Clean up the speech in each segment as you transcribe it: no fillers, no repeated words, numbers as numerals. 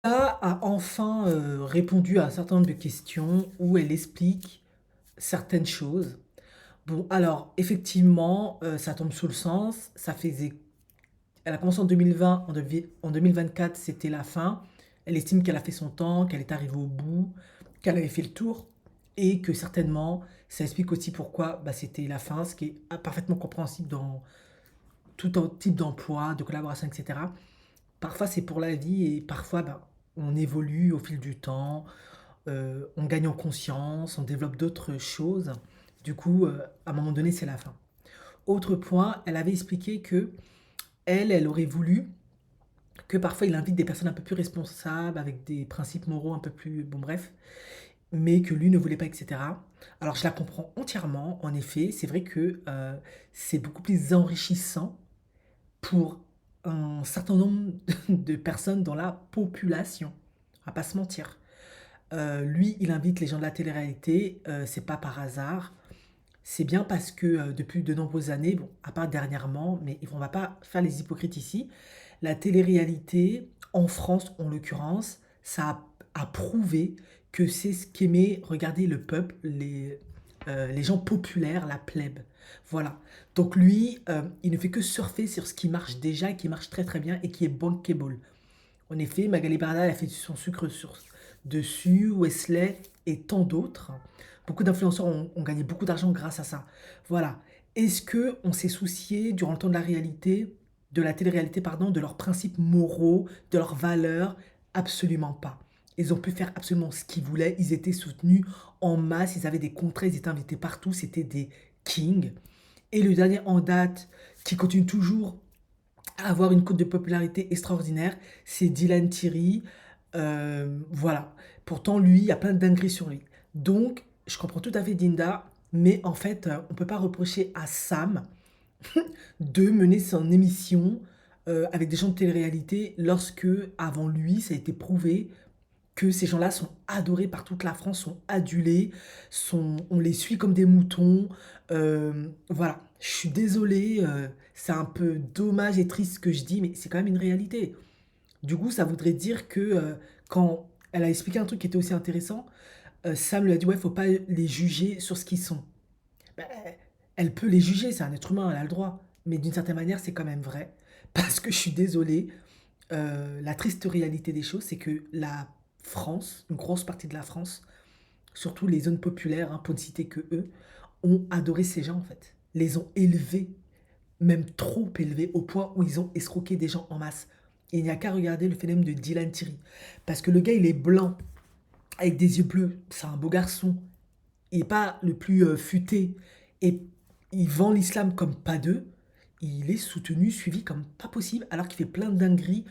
A enfin, répondu à un certain nombre de questions où elle explique certaines choses. Bon, alors effectivement, ça tombe sous le sens, ça faisait elle a commencé en 2020, en 2024, c'était la fin. Elle estime qu'elle a fait son temps, qu'elle est arrivée au bout, qu'elle avait fait le tour et que certainement, ça explique aussi pourquoi, bah, c'était la fin, ce qui est parfaitement compréhensible dans tout type d'emploi, de collaboration et cetera. Parfois, c'est pour la vie et parfois, ben, on évolue au fil du temps, on gagne en conscience, on développe d'autres choses. Du coup, à un moment donné, c'est la fin. Autre point, elle avait expliqué que elle aurait voulu que parfois il invite des personnes un peu plus responsables, avec des principes moraux un peu plus, bon bref, mais que lui ne voulait pas, etc. Alors je la comprends entièrement, en effet, c'est vrai que c'est beaucoup plus enrichissant pour un certain nombre de personnes dans la population. On va pas se mentir. Lui, il invite les gens de la télé-réalité, c'est pas par hasard. C'est bien parce que depuis de nombreuses années, bon, à part dernièrement, mais on va pas faire les hypocrites ici, la télé-réalité, en France en l'occurrence, ça a prouvé que c'est ce qu'aimait regarder le peuple, les gens populaires, la plèbe. Voilà. Donc lui, il ne fait que surfer sur ce qui marche déjà et qui marche très très bien et qui est bankable. En effet, Magali Berda elle a fait son sucre dessus, Wesley et tant d'autres. Beaucoup d'influenceurs ont gagné beaucoup d'argent grâce à ça. Voilà. Est-ce que on s'est soucié durant le temps de la réalité, de la télé-réalité, pardon, de leurs principes moraux, de leurs valeurs? Absolument pas. Ils ont pu faire absolument ce qu'ils voulaient. Ils étaient soutenus en masse. Ils avaient des contrats. Ils étaient invités partout. C'était des kings. Et le dernier en date, qui continue toujours avoir une cote de popularité extraordinaire, c'est Dylan Thierry. Voilà. Pourtant, lui, il y a plein de dingueries sur lui. Donc, je comprends tout à fait Dinda, mais en fait, on ne peut pas reprocher à Sam de mener son émission avec des gens de télé-réalité lorsque, avant lui, ça a été prouvé que ces gens-là sont adorés par toute la France, sont adulés, on les suit comme des moutons. Voilà, je suis désolé, c'est un peu dommage et triste ce que je dis, mais c'est quand même une réalité. Du coup, ça voudrait dire que quand elle a expliqué un truc qui était aussi intéressant, Sam lui a dit ouais, faut pas les juger sur ce qu'ils sont. Ben, elle peut les juger, c'est un être humain, elle a le droit. Mais d'une certaine manière, c'est quand même vrai. Parce que je suis désolé, la triste réalité des choses, c'est que la France, une grosse partie de la France, surtout les zones populaires, hein, pour ne citer que eux, ont adoré ces gens en fait. Les ont élevés, même trop élevés, au point où ils ont escroqué des gens en masse. Et il n'y a qu'à regarder le phénomène de Dylan Thierry. Parce que le gars, il est blanc, avec des yeux bleus, c'est un beau garçon. Il n'est pas le plus futé. Et il vend l'islam comme pas deux. Il est soutenu, suivi comme pas possible, alors qu'il fait plein de dingueries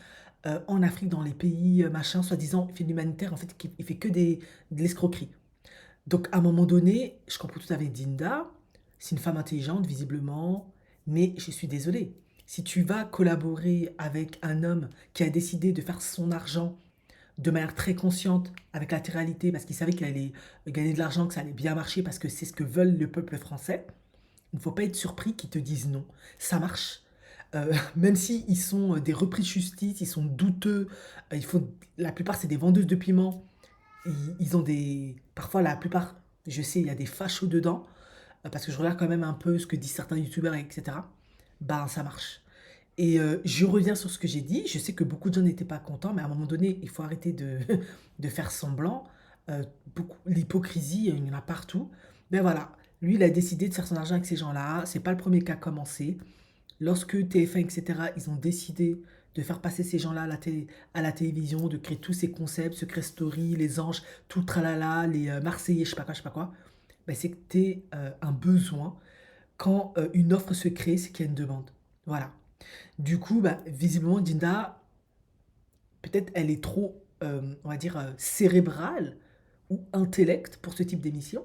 en Afrique, dans les pays machin, soi-disant, il fait de l'humanitaire, en fait, il fait que de l'escroquerie. Donc, à un moment donné, je comprends tout à fait Dinda, c'est une femme intelligente, visiblement, mais je suis désolé. Si tu vas collaborer avec un homme qui a décidé de faire son argent de manière très consciente avec la télé-réalité, parce qu'il savait qu'il allait gagner de l'argent, que ça allait bien marcher, parce que c'est ce que veulent le peuple français, il ne faut pas être surpris qu'ils te disent non. Ça marche. Même si ils sont des repris de justice, ils sont douteux, la plupart c'est des vendeuses de piments, ils ont des... Parfois la plupart, je sais, il y a des fachos dedans, parce que je regarde quand même un peu ce que disent certains youtubeurs, etc. Ben ça marche. Et je reviens sur ce que j'ai dit, je sais que beaucoup de gens n'étaient pas contents, mais à un moment donné, il faut arrêter de, de faire semblant. L'hypocrisie, il y en a partout. Ben voilà, lui, il a décidé de faire son argent avec ces gens-là. C'est pas le premier qui a commencé. Lorsque TF1, etc., ils ont décidé de faire passer ces gens-là à la télévision, de créer tous ces concepts, Secret Story, les anges, tout le tralala, les Marseillais, je sais pas quoi, ben c'était un besoin. Quand une offre se crée, c'est qu'il y a une demande. Voilà. Du coup, bah, visiblement, Dinda, peut-être elle est trop, on va dire, cérébrale ou intellect pour ce type d'émission.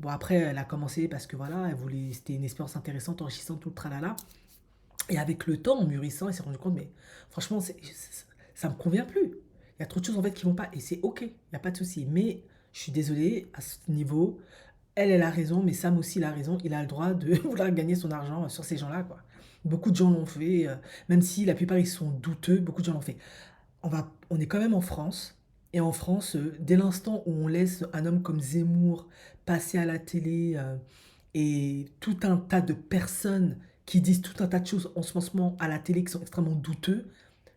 Bon, après, elle a commencé parce que voilà, elle voulait, c'était une expérience intéressante, enrichissante, tout le tralala. Et avec le temps, en mûrissant, elle s'est rendu compte, mais franchement, ça me convient plus. Il y a trop de choses en fait qui vont pas, et c'est ok, il n'y a pas de souci. Mais je suis désolé, à ce niveau, elle a raison, mais Sam aussi, il a raison. Il a le droit de vouloir gagner son argent sur ces gens-là, quoi. Beaucoup de gens l'ont fait, même si la plupart ils sont douteux, beaucoup de gens l'ont fait. on est quand même en France. Et en France, dès l'instant où on laisse un homme comme Zemmour passer à la télé et tout un tas de personnes qui disent tout un tas de choses en ce moment à la télé qui sont extrêmement douteux,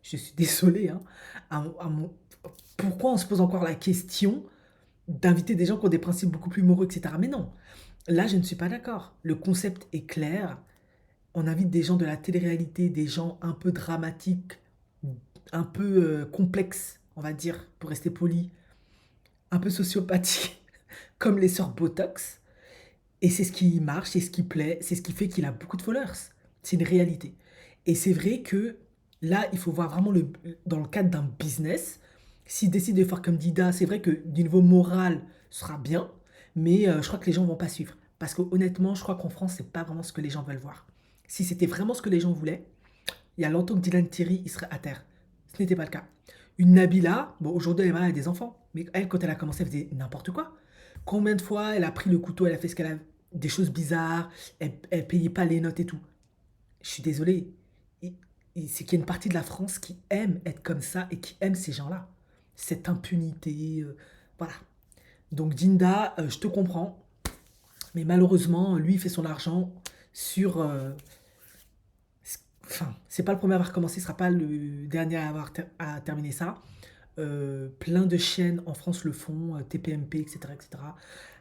je suis désolé, hein, à mon- pourquoi on se pose encore la question d'inviter des gens qui ont des principes beaucoup plus moraux, etc. Mais non, là je ne suis pas d'accord. Le concept est clair. On invite des gens de la télé-réalité, des gens un peu dramatiques, un peu complexes, on va dire, pour rester poli, un peu sociopathiques, comme les sœurs Botox. Et c'est ce qui marche, c'est ce qui plaît, c'est ce qui fait qu'il a beaucoup de followers. C'est une réalité. Et c'est vrai que là, il faut voir vraiment dans le cadre d'un business. S'il décide de faire comme Dida, c'est vrai que du niveau moral, ce sera bien, mais je crois que les gens vont pas suivre. Parce que honnêtement, je crois qu'en France, c'est pas vraiment ce que les gens veulent voir. Si c'était vraiment ce que les gens voulaient, il y a longtemps que Dylan Thierry, il serait à terre. Ce n'était pas le cas. Une Nabila, bon, aujourd'hui, elle est mariée avec des enfants. Mais elle, quand elle a commencé, elle faisait n'importe quoi. Combien de fois elle a pris le couteau, elle a fait ce qu'elle a. Des choses bizarres, elle payait pas les notes et tout. Je suis désolé. C'est qu'il y a une partie de la France qui aime être comme ça et qui aime ces gens-là. Cette impunité. Voilà. Donc Dinda, je te comprends. Mais malheureusement, lui, il fait son argent sur enfin, c'est pas le premier à avoir commencé, ce sera pas le dernier à terminer ça. Plein de chaînes en France le font, TPMP, etc., etc.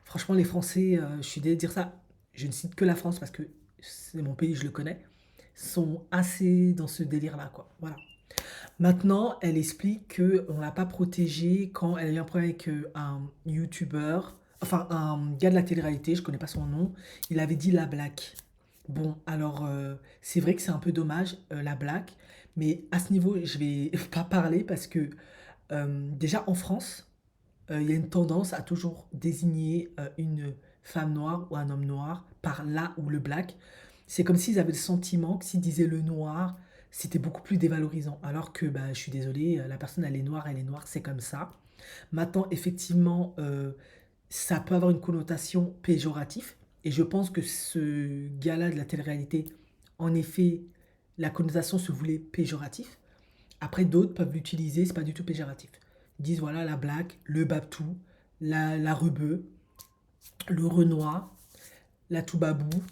Franchement, les Français, je suis désolé de dire ça, je ne cite que la France parce que c'est mon pays, je le connais, sont assez dans ce délire-là, quoi. Voilà. Maintenant, elle explique que on l'a pas protégée quand elle a eu un problème avec un YouTuber, enfin un gars de la télé-réalité, je connais pas son nom, il avait dit la blague. Bon, alors c'est vrai que c'est un peu dommage, la blague, mais à ce niveau, je vais pas parler parce que déjà en France, il y a une tendance à toujours désigner une femme noire ou un homme noir par là ou le black. C'est comme s'ils avaient le sentiment que s'ils disaient le noir, c'était beaucoup plus dévalorisant. Alors que, bah, je suis désolé, la personne elle est noire, c'est comme ça. Maintenant, effectivement, ça peut avoir une connotation péjorative. Et je pense que ce gars-là de la télé-réalité, en effet, la connotation se voulait péjorative. Après, d'autres peuvent l'utiliser, c'est pas du tout péjoratif. Ils disent voilà la blague, le babtou, la rebeu, le renoir, la toubabou,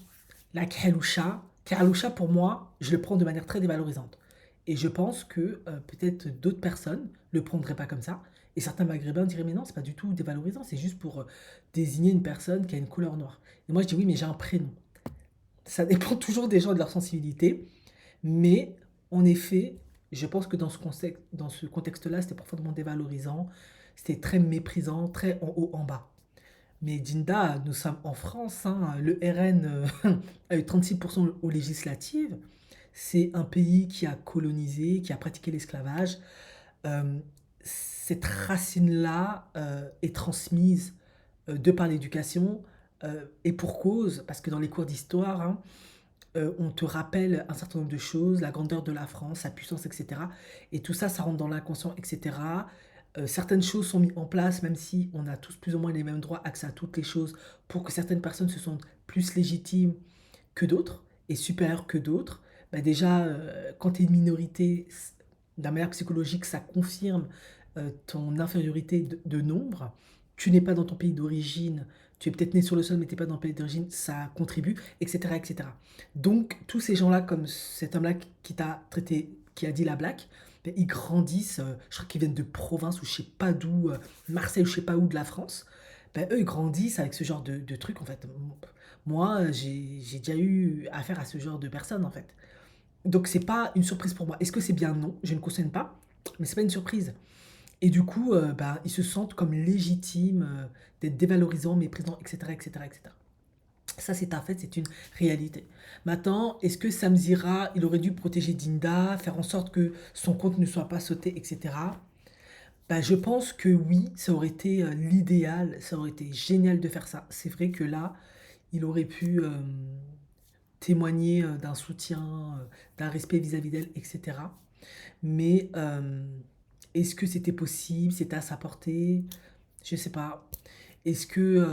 la kreloucha. Kreloucha, pour moi, je le prends de manière très dévalorisante. Et je pense que peut-être d'autres personnes le prendraient pas comme ça. Et certains maghrébins diraient mais non, c'est pas du tout dévalorisant, c'est juste pour désigner une personne qui a une couleur noire. Et moi je dis oui, mais j'ai un prénom. Ça dépend toujours des gens et de leur sensibilité. Mais en effet, je pense que dans ce contexte-là, c'était profondément dévalorisant, c'était très méprisant, très en haut, en bas. Mais Dinda, nous sommes en France, hein, le RN a eu 36% aux législatives. C'est un pays qui a colonisé, qui a pratiqué l'esclavage. Euh, cette racine-là est transmise de par l'éducation et pour cause, parce que dans les cours d'histoire, hein, on te rappelle un certain nombre de choses, la grandeur de la France, sa puissance, etc. Et tout ça, ça rentre dans l'inconscient, etc. Certaines choses sont mises en place, même si on a tous plus ou moins les mêmes droits, accès à toutes les choses, pour que certaines personnes se sentent plus légitimes que d'autres et supérieures que d'autres. Bah déjà, quand tu es une minorité, d'un manière psychologique, ça confirme ton infériorité de nombre. Tu n'es pas dans ton pays d'origine, tu es peut-être né sur le sol, mais tu n'es pas dans ton pays d'origine, ça contribue, etc., etc. Donc, tous ces gens-là, comme cet homme-là qui t'a traité, qui a dit la blague, ben, ils grandissent, je crois qu'ils viennent de province ou je sais pas d'où, Marseille ou je sais pas où de la France. Ben, eux, ils grandissent avec ce genre de trucs, en fait. Moi, j'ai déjà eu affaire à ce genre de personnes, en fait. Donc, c'est pas une surprise pour moi. Est-ce que c'est bien? Non, je ne cautionne pas, mais c'est pas une surprise. Et du coup, bah, ils se sentent comme légitimes d'être dévalorisants, méprisants, etc., etc., etc. Ça, c'est un fait, c'est une réalité. Maintenant, est-ce que Samzira, il aurait dû protéger Dinda, faire en sorte que son compte ne soit pas sauté, etc. Bah, je pense que oui, ça aurait été l'idéal, ça aurait été génial de faire ça. C'est vrai que là, il aurait pu témoigner d'un soutien, d'un respect vis-à-vis d'elle, etc. Mais est-ce que c'était possible? C'était à sa portée? Je sais pas. Est-ce que,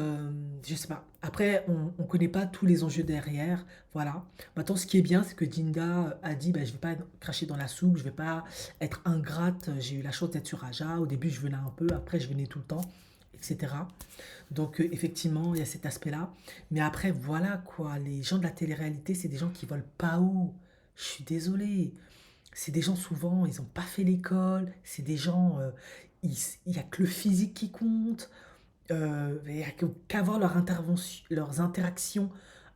je sais pas. Après, on connaît pas tous les enjeux derrière, voilà. Maintenant, ce qui est bien, c'est que Dinda a dit, bah, je vais pas cracher dans la soupe, je vais pas être ingrate. J'ai eu la chance d'être sur Raja. Au début, je venais un peu, après, je venais tout le temps, etc. Donc, effectivement, il y a cet aspect-là. Mais après, voilà quoi, les gens de la télé-réalité, c'est des gens qui volent pas haut. Je suis désolé. C'est des gens souvent, ils n'ont pas fait l'école. C'est des gens, il n'y a que le physique qui compte. Il n'y a qu'à voir leurs interactions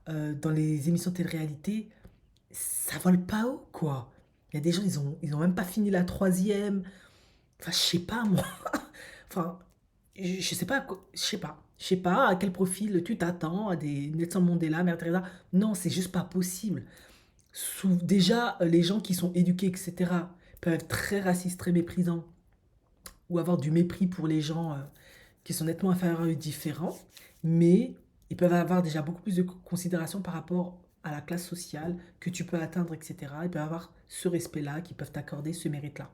dans les émissions de télé-réalité. Ça vole pas haut, quoi. Il y a des gens, ils ont même pas fini la troisième. Enfin, je sais pas, moi. Enfin, je sais pas, je sais pas. Je sais pas à quel profil tu t'attends, à des Nelson Mandela, Mère Teresa. Non, c'est juste pas possible. Déjà, les gens qui sont éduqués, etc., peuvent être très racistes, très méprisants, ou avoir du mépris pour les gens qui sont nettement inférieurs à eux, différents, mais ils peuvent avoir déjà beaucoup plus de considération par rapport à la classe sociale que tu peux atteindre, etc. Ils peuvent avoir ce respect-là, qui peuvent t'accorder ce mérite-là.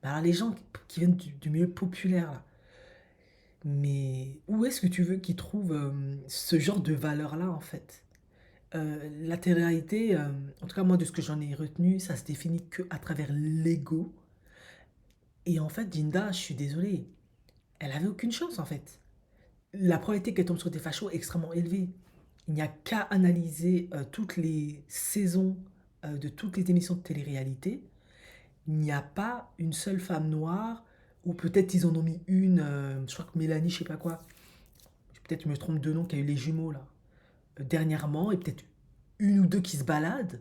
Mais alors les gens qui viennent du milieu populaire, là, mais où est-ce que tu veux qu'ils trouvent ce genre de valeur-là, en fait? La télé-réalité, en tout cas moi de ce que j'en ai retenu, ça se définit que à travers l'ego. Et en fait, Dinda, je suis désolé, elle avait aucune chance en fait. La probabilité qu'elle tombe sur des fachos est extrêmement élevée. Il n'y a qu'à analyser toutes les saisons de toutes les émissions de télé-réalité. Il n'y a pas une seule femme noire, ou peut-être ils en ont mis une, je crois que Mélanie, je sais pas quoi, peut-être je me trompe de nom, qui a eu les jumeaux là, dernièrement, et peut-être une ou deux qui se baladent.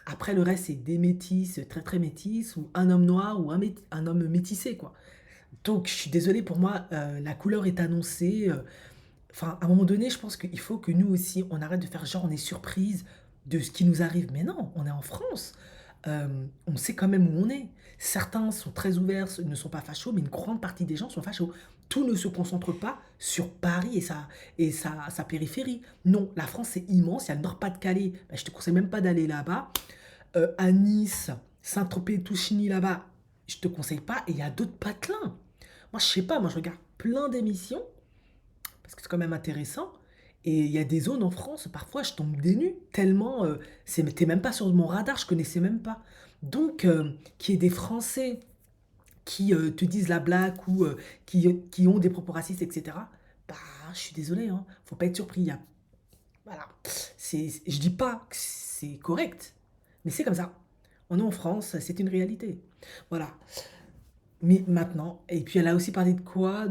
Après, le reste, c'est des métis, très très métis, ou un homme noir, ou un homme métissé, quoi. Donc, je suis désolé, pour moi, la couleur est annoncée. Enfin, à un moment donné, je pense qu'il faut que nous aussi, on arrête de faire genre, on est surprise de ce qui nous arrive. Mais non, on est en France. On sait quand même où on est. Certains sont très ouverts, ne sont pas fachos, mais une grande partie des gens sont fachos. Tout ne se concentre pas sur Paris sa périphérie. Non, la France c'est immense, il y a le Nord-Pas-de-Calais. Ben, je te conseille même pas d'aller là-bas. À Nice, Saint-Tropez, Touchigny là-bas, je te conseille pas. Et il y a d'autres patelins. Moi, je sais pas, moi je regarde plein d'émissions parce que c'est quand même intéressant. Et il y a des zones en France, parfois je tombe des nues, tellement t'es même pas sur mon radar, je connaissais même pas. Donc, qu'il y ait des Français qui te disent la blague ou qui ont des propos racistes, etc., bah, je suis désolé, hein, faut pas être surpris. Voilà. Je dis pas que c'est correct, mais c'est comme ça. On est en France, c'est une réalité. Voilà. Mais maintenant, et puis elle a aussi parlé de quoi?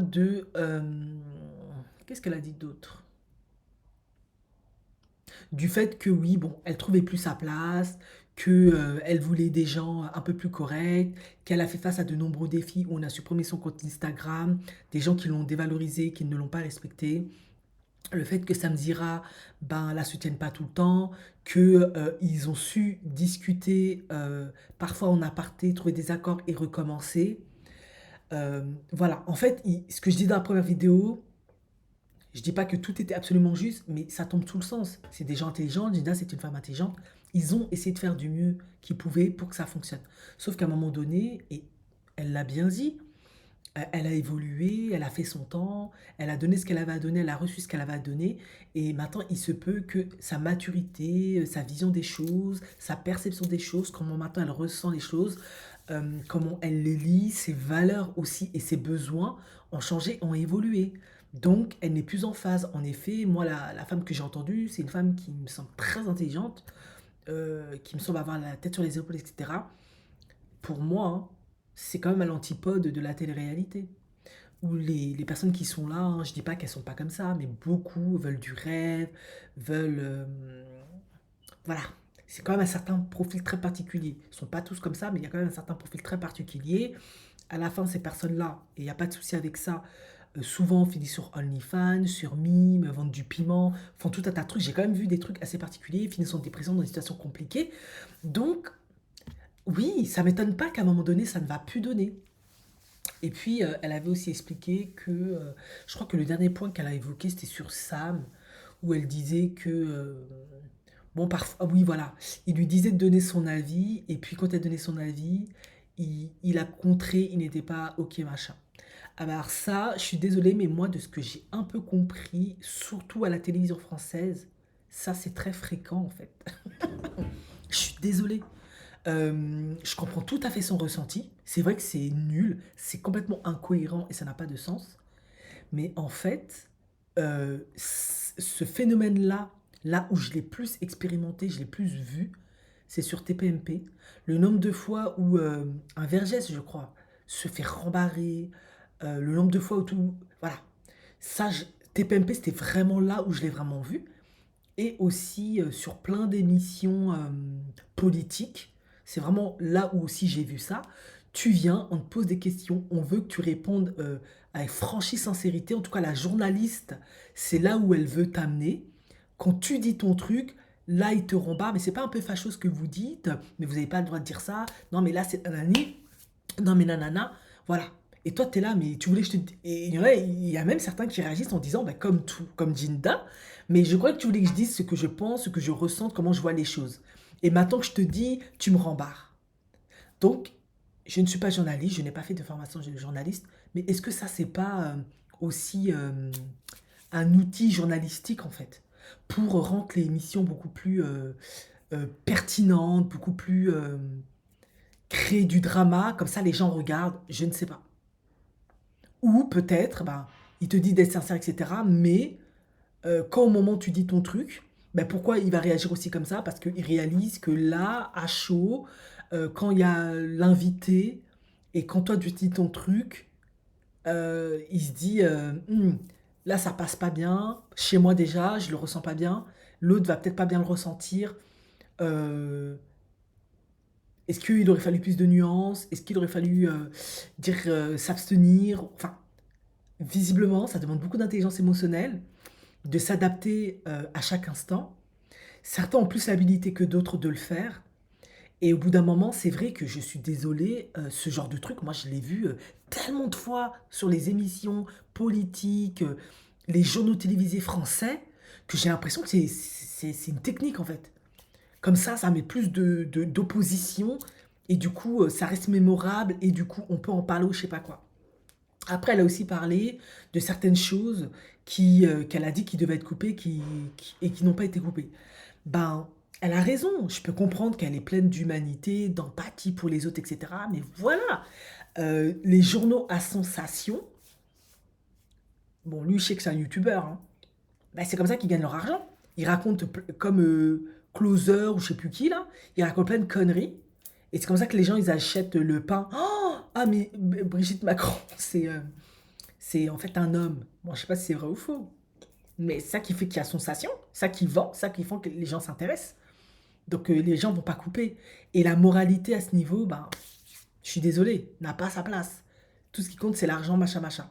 Qu'est-ce qu'elle a dit d'autre? Du fait que oui, bon, elle trouvait plus sa place, que elle voulait des gens un peu plus corrects, qu'elle a fait face à de nombreux défis où on a supprimé son compte Instagram, des gens qui l'ont dévalorisé, qui ne l'ont pas respecté. Le fait que Samzira, ben, la soutienne pas tout le temps, que ils ont su discuter parfois en aparté, trouver des accords et recommencer. Voilà, en fait, ce que je dis dans la première vidéo, je dis pas que tout était absolument juste, mais ça tombe sous le sens. C'est des gens intelligents, Gina c'est une femme intelligente. Ils ont essayé de faire du mieux qu'ils pouvaient pour que ça fonctionne. Sauf qu'à un moment donné, et elle l'a bien dit, elle a évolué, elle a fait son temps, elle a donné ce qu'elle avait à donner, elle a reçu ce qu'elle avait à donner. Et maintenant, il se peut que sa maturité, sa vision des choses, sa perception des choses, comment maintenant elle ressent les choses, comment elle les lit, ses valeurs aussi et ses besoins ont changé, ont évolué. Donc, elle n'est plus en phase. En effet, moi, la femme que j'ai entendue, c'est une femme qui me semble très intelligente, qui me semble avoir la tête sur les épaules, etc. Pour moi, hein, c'est quand même à l'antipode de la télé-réalité. Où les personnes qui sont là, hein, je dis pas qu'elles sont pas comme ça, mais beaucoup veulent du rêve, veulent... voilà. C'est quand même un certain profil très particulier. Ils sont pas tous comme ça, mais il y a quand même un certain profil très particulier. À la fin, ces personnes-là, et il n'y a pas de souci avec ça, souvent finissent sur OnlyFans, sur Mime, vendent du piment, font tout un tas de trucs. J'ai quand même vu des trucs assez particuliers, finissent en dépression dans des situations compliquées. Donc, oui, ça m'étonne pas qu'à un moment donné, ça ne va plus donner. Et puis, elle avait aussi expliqué que, je crois que le dernier point qu'elle a évoqué, c'était sur Sam, où elle disait que, bon, parfois, ah oui, voilà, il lui disait de donner son avis, et puis quand elle donnait son avis, il a contré, il n'était pas OK, machin. Ah bah alors ça, je suis désolée, mais moi, de ce que j'ai un peu compris, surtout à la télévision française, ça, c'est très fréquent, en fait. Je suis désolée. Je comprends tout à fait son ressenti. C'est vrai que c'est nul, c'est complètement incohérent et ça n'a pas de sens. Mais en fait, ce phénomène-là, là où je l'ai plus expérimenté, je l'ai plus vu, c'est sur TPMP. Le nombre de fois où un Vergès, je crois, se fait rembarrer, le nombre de fois où tout... Voilà. Ça, TPMP, c'était vraiment là où je l'ai vraiment vu. Et aussi sur plein d'émissions politiques. C'est vraiment là où aussi j'ai vu ça. Tu viens, on te pose des questions, on veut que tu répondes avec franchise sincérité. En tout cas, la journaliste, c'est là où elle veut t'amener. Quand tu dis ton truc, là, il te rembarre. Mais c'est pas un peu facho ce que vous dites, mais vous n'avez pas le droit de dire ça. Non, mais là, c'est nanani. Non, mais nanana. Voilà. Et toi, tu es là, mais tu voulais que je te... Et il y a même certains qui réagissent en disant, bah, comme tout, comme Jinda, mais je crois que tu voulais que je dise ce que je pense, ce que je ressens, comment je vois les choses. Et maintenant que je te dis, tu me rembarres. Donc, je ne suis pas journaliste, je n'ai pas fait de formation de journaliste, mais est-ce que ça, c'est pas aussi un outil journalistique, en fait, pour rendre les émissions beaucoup plus pertinentes, beaucoup plus... créer du drama, comme ça les gens regardent, je ne sais pas. Ou peut-être, ben, il te dit d'être sincère, etc. Mais quand au moment où tu dis ton truc, ben pourquoi il va réagir aussi comme ça? Parce qu'il réalise que là, à chaud, quand il y a l'invité, et quand toi tu dis ton truc, il se dit, là ça passe pas bien, chez moi déjà, je le ressens pas bien, l'autre va peut-être pas bien le ressentir. Euh, Est-ce qu'il aurait fallu plus de nuances? Est-ce qu'il aurait fallu dire s'abstenir? Enfin, visiblement, ça demande beaucoup d'intelligence émotionnelle, de s'adapter à chaque instant. Certains ont plus l'habilité que d'autres de le faire. Et au bout d'un moment, c'est vrai que je suis désolée, ce genre de truc, moi je l'ai vu tellement de fois sur les émissions politiques, les journaux télévisés français, que j'ai l'impression que c'est une technique en fait. Comme ça met plus d'opposition, et du coup, ça reste mémorable, et du coup, on peut en parler ou je sais pas quoi. Après, elle a aussi parlé de certaines choses qu'elle a dit qui devaient être coupées et qui n'ont pas été coupées. Ben, elle a raison. Je peux comprendre qu'elle est pleine d'humanité, d'empathie pour les autres, etc. Mais voilà, les journaux à sensation, bon, lui, je sais que c'est un youtubeur, hein. Ben, c'est comme ça qu'ils gagnent leur argent. Ils racontent comme Closer ou je sais plus qui, là. Ils racontent plein de conneries. Et c'est comme ça que les gens, ils achètent le pain. Oh, ah, mais Brigitte Macron, c'est en fait un homme. Bon, je sais pas si c'est vrai ou faux. Mais c'est ça qui fait qu'il y a sensation, ça qui vend, ça qui fait que les gens s'intéressent. Donc les gens vont pas couper. Et la moralité à ce niveau, ben, je suis désolé, n'a pas sa place. Tout ce qui compte, c'est l'argent, machin, machin.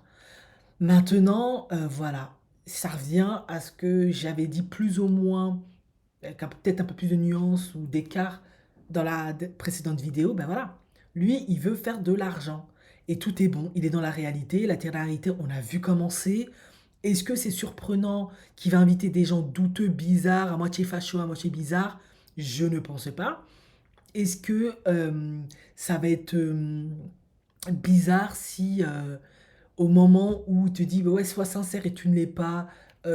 Maintenant, voilà, ça revient à ce que j'avais dit plus ou moins, avec peut-être un peu plus de nuances ou d'écart dans la précédente vidéo. Ben voilà, lui, il veut faire de l'argent. Et tout est bon, il est dans la réalité. La télé-réalité, on a vu commencer. Est-ce que c'est surprenant qu'il va inviter des gens douteux, bizarres, à moitié fachos, à moitié bizarres? Je ne pense pas. Est-ce que ça va être bizarre si au moment où tu te dis ouais, sois sincère et tu ne l'es pas,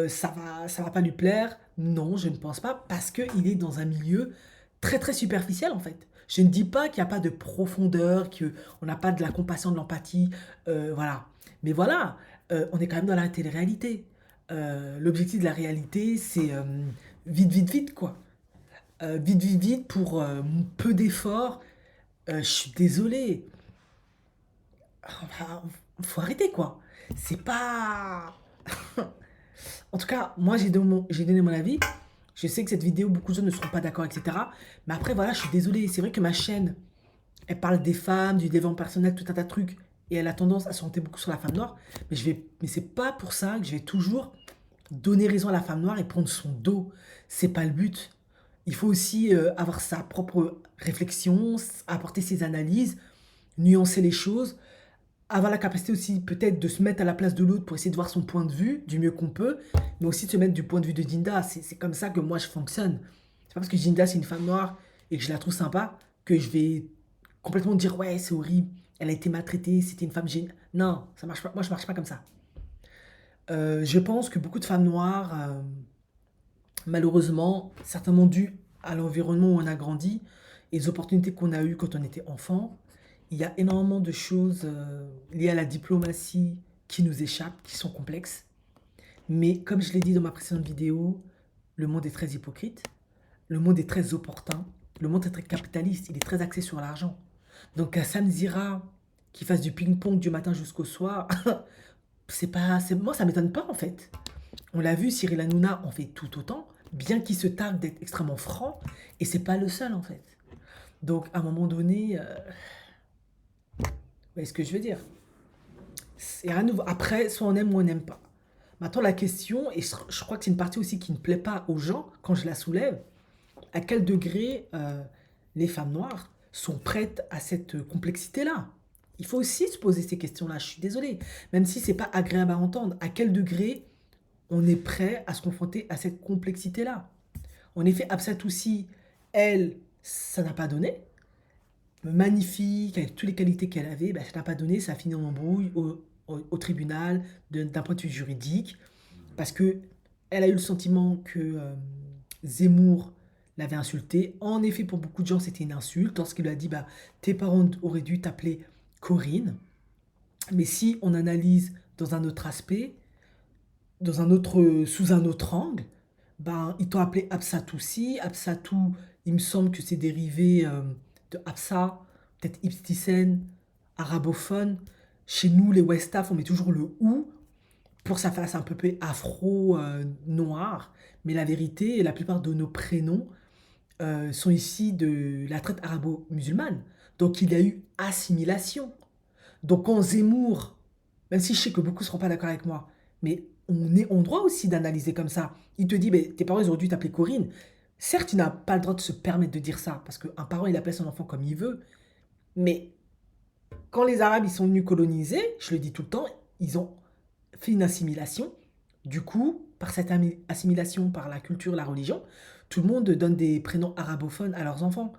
ça va pas lui plaire? Non, je ne pense pas parce qu'il est dans un milieu très très superficiel en fait. Je ne dis pas qu'il n'y a pas de profondeur, qu'on n'a pas de la compassion, de l'empathie, voilà. Mais voilà, on est quand même dans la télé-réalité. L'objectif de la réalité, c'est vite, vite, vite, quoi. Vite, vite, vite, pour peu d'efforts. Je suis désolé. Enfin, faut arrêter, quoi. C'est pas... En tout cas, moi, j'ai donné mon avis. Je sais que cette vidéo, beaucoup de gens ne seront pas d'accord, etc. Mais après, voilà, je suis désolé. C'est vrai que ma chaîne, elle parle des femmes, du développement personnel, tout un tas de trucs. Et elle a tendance à s'orienter beaucoup sur la femme noire. Mais c'est pas pour ça que je vais toujours donner raison à la femme noire et prendre son dos. C'est pas le but. Il faut aussi avoir sa propre réflexion, apporter ses analyses, nuancer les choses, avoir la capacité aussi peut-être de se mettre à la place de l'autre pour essayer de voir son point de vue du mieux qu'on peut, mais aussi de se mettre du point de vue de Jinda. C'est comme ça que moi je fonctionne. C'est pas parce que Jinda c'est une femme noire et que je la trouve sympa que je vais complètement dire ouais c'est horrible, elle a été maltraitée, c'était une femme géniale. Non, ça marche pas. Moi, je marche pas comme ça. Je pense que beaucoup de femmes noires, malheureusement, certainement dû à l'environnement où on a grandi et les opportunités qu'on a eues quand on était enfant, il y a énormément de choses liées à la diplomatie qui nous échappent, qui sont complexes. Mais comme je l'ai dit dans ma précédente vidéo, le monde est très hypocrite, le monde est très opportun, le monde est très capitaliste, il est très axé sur l'argent. Donc à Sam Zira, qui fasse du ping-pong du matin jusqu'au soir, c'est pas, moi ça m'étonne pas en fait. On l'a vu, Cyril Hanouna en fait tout autant, bien qu'il se targue d'être extrêmement franc, et c'est pas le seul en fait. Donc à un moment donné, vous voyez ce que je veux dire? C'est rien de nouveau. Après, soit on aime ou on n'aime pas. Maintenant la question, et je crois que c'est une partie aussi qui ne plaît pas aux gens quand je la soulève, à quel degré les femmes noires sont prêtes à cette complexité-là? Il faut aussi se poser ces questions-là, je suis désolée. Même si c'est pas agréable à entendre, à quel degré on est prêt à se confronter à cette complexité-là? En effet, Absatoussi, elle, ça n'a pas donné. Magnifique, avec toutes les qualités qu'elle avait, ben, ça n'a pas donné, ça a fini en embrouille au tribunal d'un point de vue juridique, parce que elle a eu le sentiment que Zemmour l'avait insulté. En effet, pour beaucoup de gens, c'était une insulte, lorsqu'il lui a dit bah, tes parents auraient dû t'appeler Corinne. Mais si on analyse dans un autre aspect, sous un autre angle, ben, ils t'ont appelé Absatoussi. Absatou, il me semble que c'est dérivé de Absa, peut-être Ibtisen, arabophone. Chez nous, les Westaf, on met toujours le OU pour sa face un peu afro-noire. Mais la vérité, la plupart de nos prénoms sont issus de la traite arabo-musulmane. Donc il y a eu assimilation. Donc quand Zemmour, même si je sais que beaucoup ne seront pas d'accord avec moi, mais on est en droit aussi d'analyser comme ça. Il te dit, ben, tes parents ils auraient dû t'appeler Corinne. Certes, il n'a pas le droit de se permettre de dire ça, parce qu'un parent, il appelle son enfant comme il veut. Mais quand les Arabes ils sont venus coloniser, je le dis tout le temps, ils ont fait une assimilation. Du coup, par cette assimilation, par la culture, la religion, tout le monde donne des prénoms arabophones à leurs enfants.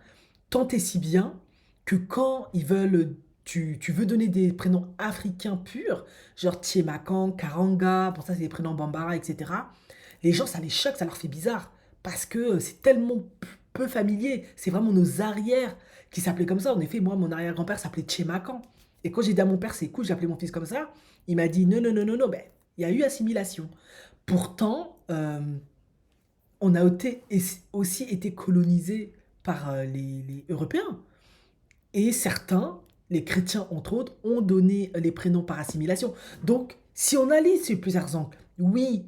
Tant et si bien que quand ils veulent, tu veux donner des prénoms africains purs, genre Tchemakan, Karanga, pour ça c'est des prénoms Bambara, etc. Les gens, ça les choque, ça leur fait bizarre. Parce que c'est tellement peu familier. C'est vraiment nos arrières qui s'appelaient comme ça. En effet, moi, mon arrière-grand-père s'appelait Tchemakan. Et quand j'ai dit à mon père, c'est cool, j'ai appelé mon fils comme ça, il m'a dit non, non, non, non, non, ben, il y a eu assimilation. Pourtant, on a aussi été colonisé par les Européens. Et certains, les chrétiens entre autres, ont donné les prénoms par assimilation. Donc, si on analyse sur plusieurs angles, oui,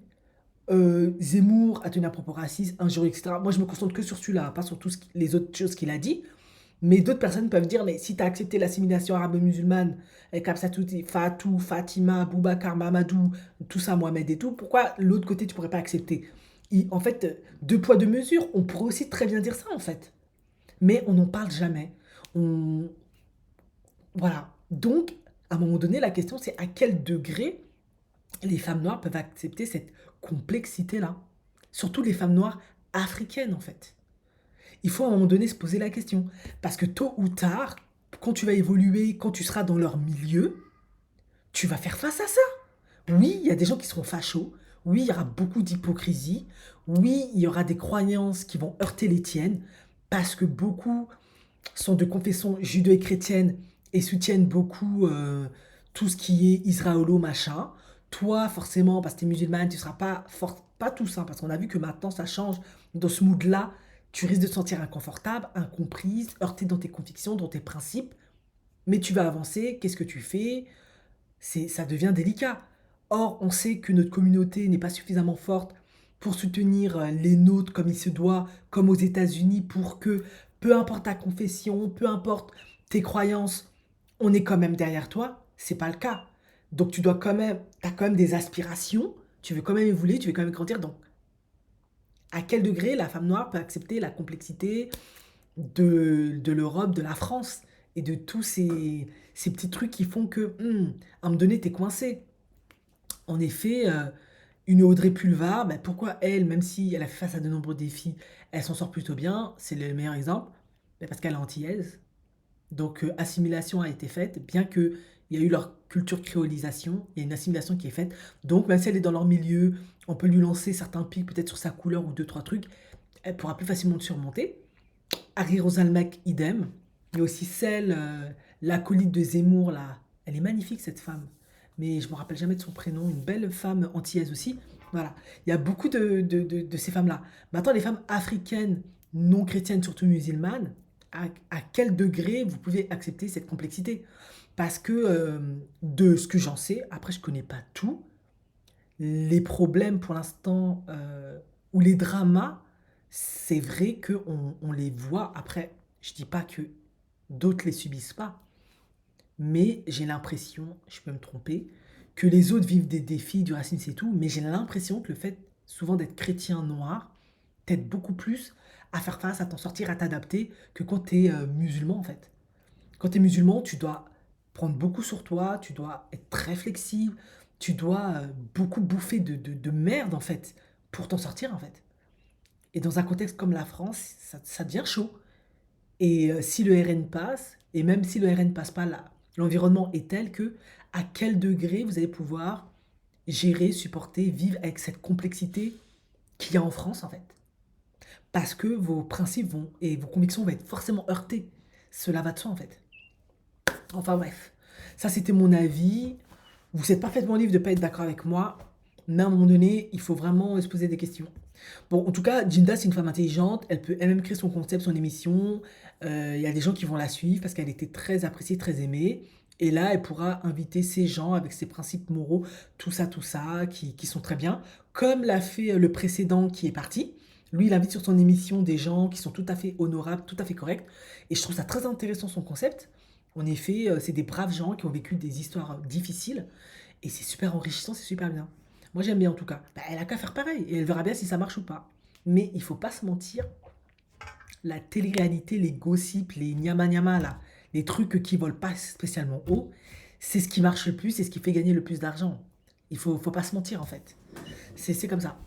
Zemmour a tenu un propos raciste, injurieux, etc. Moi, je me concentre que sur celui-là, pas sur toutes les autres choses qu'il a dit. Mais d'autres personnes peuvent dire, mais si tu as accepté l'assimilation arabe-musulmane avec Absatouti, Fatou, Fatima, Boubacar, Mamadou, tout ça, Mohamed et tout, pourquoi l'autre côté tu pourrais pas accepter? En fait, deux poids, deux mesures, on pourrait aussi très bien dire ça en fait. Mais on n'en parle jamais. On... Voilà. Donc, à un moment donné, la question c'est à quel degré les femmes noires peuvent accepter cette complexité-là. Surtout les femmes noires africaines en fait. Il faut à un moment donné se poser la question. Parce que tôt ou tard, quand tu vas évoluer, quand tu seras dans leur milieu, tu vas faire face à ça. Oui, il y a des gens qui seront fachos. Oui, il y aura beaucoup d'hypocrisie. Oui, il y aura des croyances qui vont heurter les tiennes. Parce que beaucoup sont de confession judéo-chrétienne et soutiennent beaucoup tout ce qui est israélo-machin. Toi, forcément, parce que tu es musulmane, tu ne seras pas tout ça, parce qu'on a vu que maintenant ça change dans ce mood-là. Tu risques de te sentir inconfortable, incomprise, heurtée dans tes convictions, dans tes principes, mais tu vas avancer. Qu'est-ce que tu fais? Ça devient délicat. Or, on sait que notre communauté n'est pas suffisamment forte pour soutenir les nôtres comme il se doit, comme aux États-Unis, pour que, peu importe ta confession, peu importe tes croyances, on est quand même derrière toi. C'est pas le cas. Donc tu dois quand même, t'as quand même des aspirations, tu veux quand même évoluer, tu veux quand même grandir. Donc, à quel degré la femme noire peut accepter la complexité de l'Europe, de la France et de tous ces petits trucs qui font que, à un moment donné, t'es coincé. En effet, une Audrey Pulvar, bah, pourquoi elle, même si elle a fait face à de nombreux défis, elle s'en sort plutôt bien, c'est le meilleur exemple, bah, parce qu'elle est antillaise. Donc, assimilation a été faite, bien qu'il y a eu leur culture créolisation, il y a une assimilation qui est faite. Donc, même si elle est dans leur milieu, on peut lui lancer certains pics, peut-être sur sa couleur ou deux, trois trucs, elle pourra plus facilement le surmonter. Harry Rosalmec, idem. Il y a aussi celle, l'acolyte de Zemmour, là. Elle est magnifique, cette femme. Mais je me rappelle jamais de son prénom. Une belle femme antillaise aussi. Voilà. Il y a beaucoup de ces femmes-là. Maintenant, les femmes africaines, non chrétiennes, surtout musulmanes, à quel degré vous pouvez accepter cette complexité? Parce que, de ce que j'en sais, après, je connais pas tout, les problèmes pour l'instant, ou les dramas, c'est vrai qu'on les voit. Après, je dis pas que d'autres les subissent pas, mais j'ai l'impression, je peux me tromper, que les autres vivent des défis, du racisme, c'est tout, mais j'ai l'impression que le fait souvent d'être chrétien noir t'aide beaucoup plus à faire face, à t'en sortir, à t'adapter, que quand tu es musulman en fait. Quand tu es musulman, tu dois prendre beaucoup sur toi, tu dois être très flexible, tu dois beaucoup bouffer de merde en fait pour t'en sortir en fait. Et dans un contexte comme la France, ça devient chaud. Et si le RN passe, et même si le RN passe pas là, l'environnement est tel que à quel degré vous allez pouvoir gérer, supporter, vivre avec cette complexité qu'il y a en France en fait. Parce que vos principes vont et vos convictions vont être forcément heurtées. Cela va de soi en fait. Enfin bref, ça c'était mon avis. Vous êtes parfaitement libre de ne pas être d'accord avec moi, mais à un moment donné, il faut vraiment se poser des questions. Bon, en tout cas, Jinda, c'est une femme intelligente. Elle peut elle-même créer son concept, son émission. Il y a des gens qui vont la suivre parce qu'elle était très appréciée, très aimée. Et là, elle pourra inviter ces gens avec ses principes moraux, tout ça, qui sont très bien. Comme l'a fait le précédent qui est parti. Lui, il invite sur son émission des gens qui sont tout à fait honorables, tout à fait corrects. Et je trouve ça très intéressant son concept. En effet, c'est des braves gens qui ont vécu des histoires difficiles. Et c'est super enrichissant, c'est super bien. Moi j'aime bien en tout cas. Bah, elle a qu'à faire pareil et elle verra bien si ça marche ou pas. Mais il faut pas se mentir, la télé-réalité, les gossips, les nyama là, les trucs qui volent pas spécialement haut, c'est ce qui marche le plus et ce qui fait gagner le plus d'argent. Faut pas se mentir en fait. C'est comme ça.